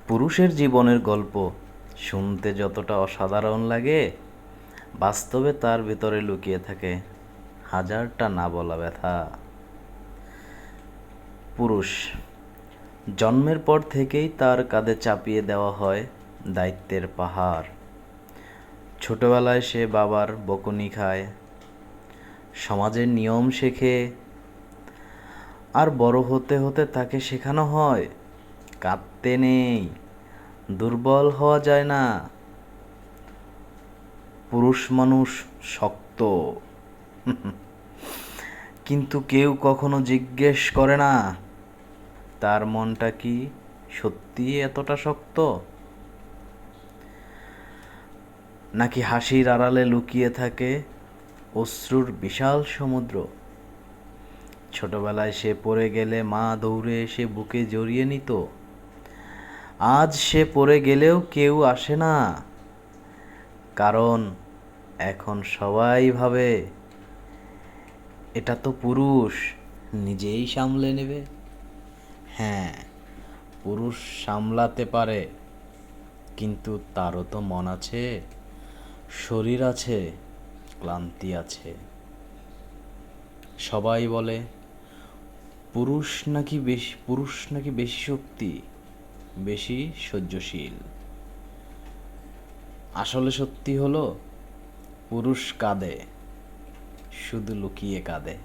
পুরুষের জীবনের গল্প শুনতে যতটা অসাধারণ লাগে, বাস্তবে তার ভেতরে লুকিয়ে থাকে হাজারটা না বলা ব্যথা। পুরুষ জন্মের পর থেকেই তার কাঁধে চাপিয়ে দেওয়া হয় দায়িত্বের পাহাড়। ছোটবেলায় সে বাবার বকুনি খায়, সমাজের নিয়ম শেখে, আর বড় হতে হতে তাকে শেখানো হয় কাঁদতে নেই, দুর্বল হওয়া যায় না। পুরুষ মানুষ শক্ত, কিন্তু কেউ কখনো জিজ্ঞেস করে না তার মনটা কি সত্যি এতটা শক্ত, নাকি হাসির আড়ালে লুকিয়ে থাকে অশ্রুর বিশাল সমুদ্র। ছোটবেলায় সে পড়ে গেলে মা দৌড়ে এসে বুকে জড়িয়ে নিত। আজ সে পড়ে গেলেও কেউ আসে না, কারণ এখন সবাই ভাবে এটা তো পুরুষ, নিজেই সামলে নেবে। হ্যাঁ, পুরুষ সামলাতে পারে, কিন্তু তারও তো মন আছে, শরীর আছে, ক্লান্তি আছে। সবাই বলে পুরুষ নাকি বেশি শক্তি, বেশি সহ্যশীল। আসলে সত্যি হলো, পুরুষ কাঁদে, শুধু লুকিয়ে কাঁদে।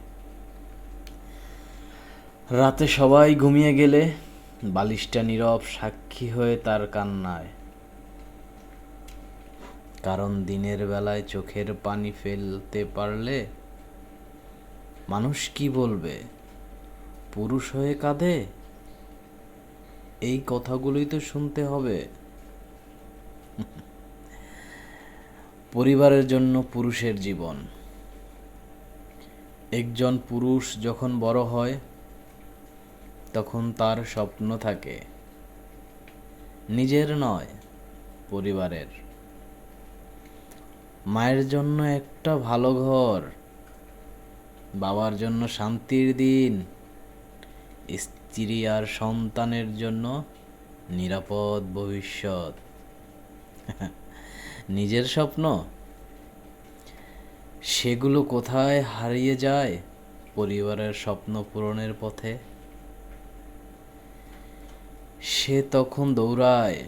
রাতে সবাই ঘুমিয়ে গেলে বালিশটা নীরব সাক্ষী হয়ে তার কান্নায়। কারণ দিনের বেলায় চোখের পানি ফেলতে পারলে মানুষ কি বলবে, পুরুষ হয়ে কাঁদে। এই কথাগুলোই তো শুনতে হবে। পরিবারের জন্য পুরুষের জীবন। একজন পুরুষ যখন বড় হয়, তখন তার স্বপ্ন থাকে নিজের নয়, পরিবারের। মায়ের জন্য একটা ভালো ঘর, বাবার জন্য শান্তির দিন, স্ত্রী আর সন্তানের জন্য নিরাপদ ভবিষ্যৎ। নিজের স্বপ্ন, সেগুলো কোথায় হারিয়ে যায় পরিবারের স্বপ্ন পূরণের পথে। সে তখন দৌড়ায়,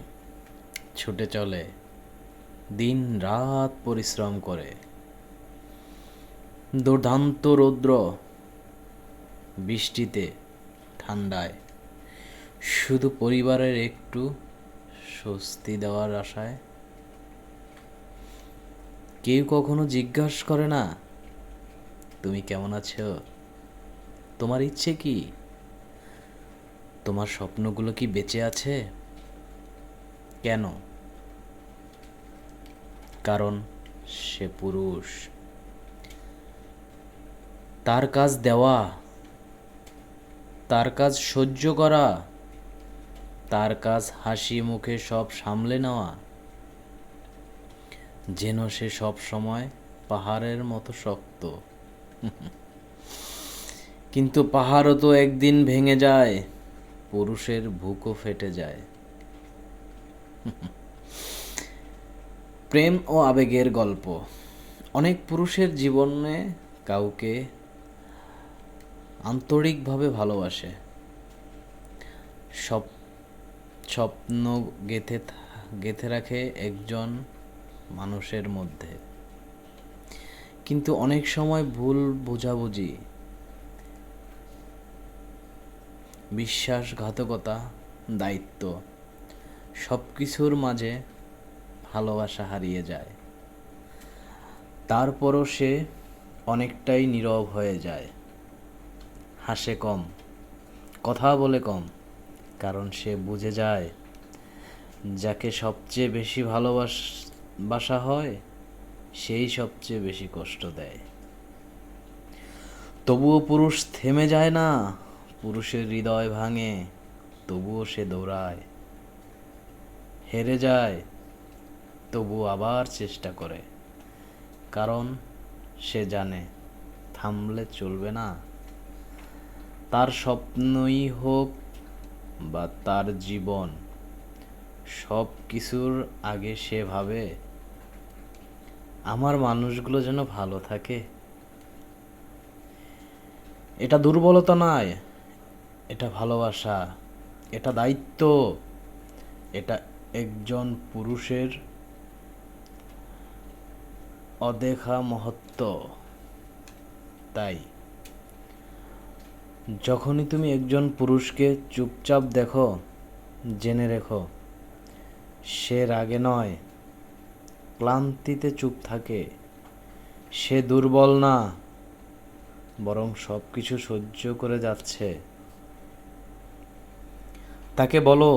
ছুটে চলে, দিন রাত পরিশ্রম করে। দুর্দান্ত রৌদ্র, বৃষ্টিতে, ঠান্ডায়, শুধু পরিবারের একটু স্বস্তি দেওয়ার আশায়। কেউ কখনো জিজ্ঞাসা করে না তুমি কেমন আছো, তোমার ইচ্ছে কি, তোমার স্বপ্নগুলো কি বেঁচে আছে। কেন? কারণ সে পুরুষ। তার কাজ দেওয়া, তার কাজ সহ্য করা, তার কাজ হাসি মুখে সব সামলে নেওয়া। যেন সে সব সময় পাহাড়ের মতো শক্ত। কিন্তু পাহাড়ও তো একদিন ভেঙে যায়, পুরুষের বুকও ফেটে যায়। প্রেম ও আবেগের গল্প। অনেক পুরুষের জীবনে কাউকে আন্তরিকভাবে ভালোবাসে, সব স্বপ্ন গেঁথে রাখে একজন মানুষের মধ্যে। কিন্তু অনেক সময় ভুল বোঝাবুঝি, বিশ্বাসঘাতকতা, দায়িত্ব, সব কিছুর মাঝে ভালোবাসা হারিয়ে যায়। তারপরও সে অনেকটাই নীরব হয়ে যায়, হাসে কম, কথা বলে কম, কারণ সে বুঝে যায় যাকে সবচেয়ে বেশি ভালোবাসা হয় সেই সবচেয়ে বেশি কষ্ট দেয়। তবুও পুরুষ থেমে যায় না, পুরুষের হৃদয় ভাঙে, তবুও সে দৌড়ায়, হেরে যায় তবু আবার চেষ্টা করে। কারণ সে জানে থামলে চলবে না। তার স্বপ্নই হোক বা তার জীবন, সব কিছুর আগে সে ভাবে আমার মানুষগুলো যেন ভালো থাকে। এটা দুর্বলতা নয়, এটা ভালোবাসা, এটা দায়িত্ব, এটা একজন পুরুষের অদেখা মহত্ব। তাই যখনই তুমি একজন পুরুষকে চুপচাপ দেখো, জেনে রেখো সে রাগে নয়, ক্লান্তিতে চুপ থাকে। সে দুর্বল না, বরং সব কিছু সহ্য করে যাচ্ছে। তাকে বলো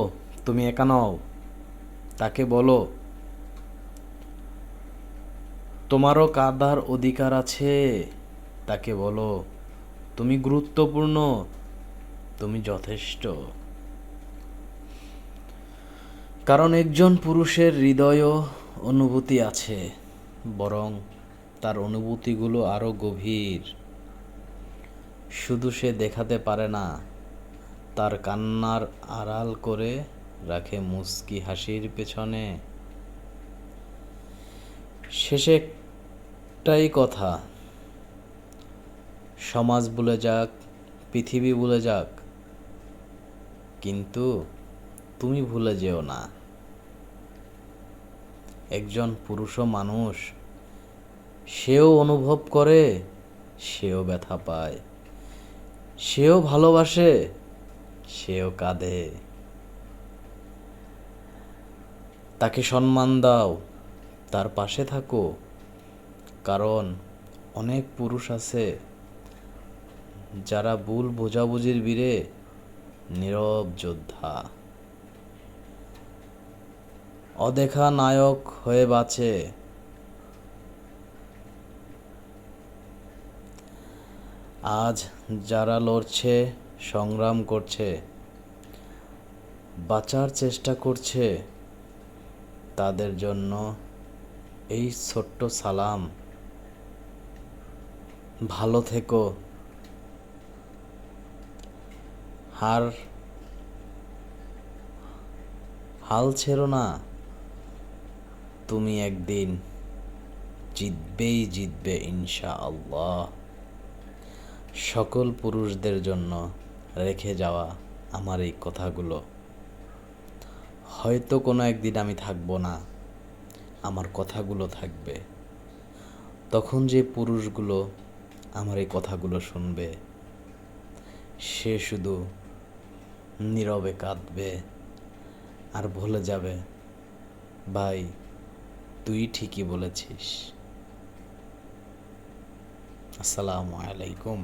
তুমি একা নও। তাকে বলো তোমারও কাঁদার অধিকার আছে। তাকে বলো তুমি গুরুত্বপূর্ণ, তুমি যথেষ্ট। কারণ একজন পুরুষের হৃদয়ও অনুভূতি আছে, বরং তার অনুভূতিগুলো আরো গভীর। শুধু সে দেখাতে পারে না, তার কান্নার আড়াল করে রাখে মুচকি হাসির পেছনে। শেষে একটাই কথা, সমাজ ভুলে যাক, পৃথিবী ভুলে যাক, কিন্তু তুমি ভুলে যেও না, একজন পুরুষও মানুষ। সেও অনুভব করে, সেও ব্যথা পায়, সেও ভালোবাসে, সেও কাঁদে। তাকে সম্মান দাও, তার পাশে থাকো, কারণ অনেক পুরুষ আছে যারা ভুল বোঝাবুঝির বীরে নীরব যোদ্ধা, অদেখা নায়ক হয়ে বাঁচে। আজ যারা লড়ছে, সংগ্রাম করছে, বাঁচার চেষ্টা করছে, তাদের জন্য এই ছোট্ট সালাম, ভালো থেকো। হাল ছেড়ো না, তুমি একদিন জিতবেই জিতবে ইনশাআল্লাহ। সকল পুরুষদের জন্য রেখে যাওয়া আমার এই কথাগুলো। হয়তো কোনো একদিন আমি থাকবো না, আমার কথাগুলো থাকবে। তখন যে পুরুষগুলো আমার এই কথাগুলো শুনবে, সে শুধু নীরবে কাঁদবে আর ভুলে যাবে, ভাই তুই ঠিকই বলেছিস। আসসালামু আলাইকুম।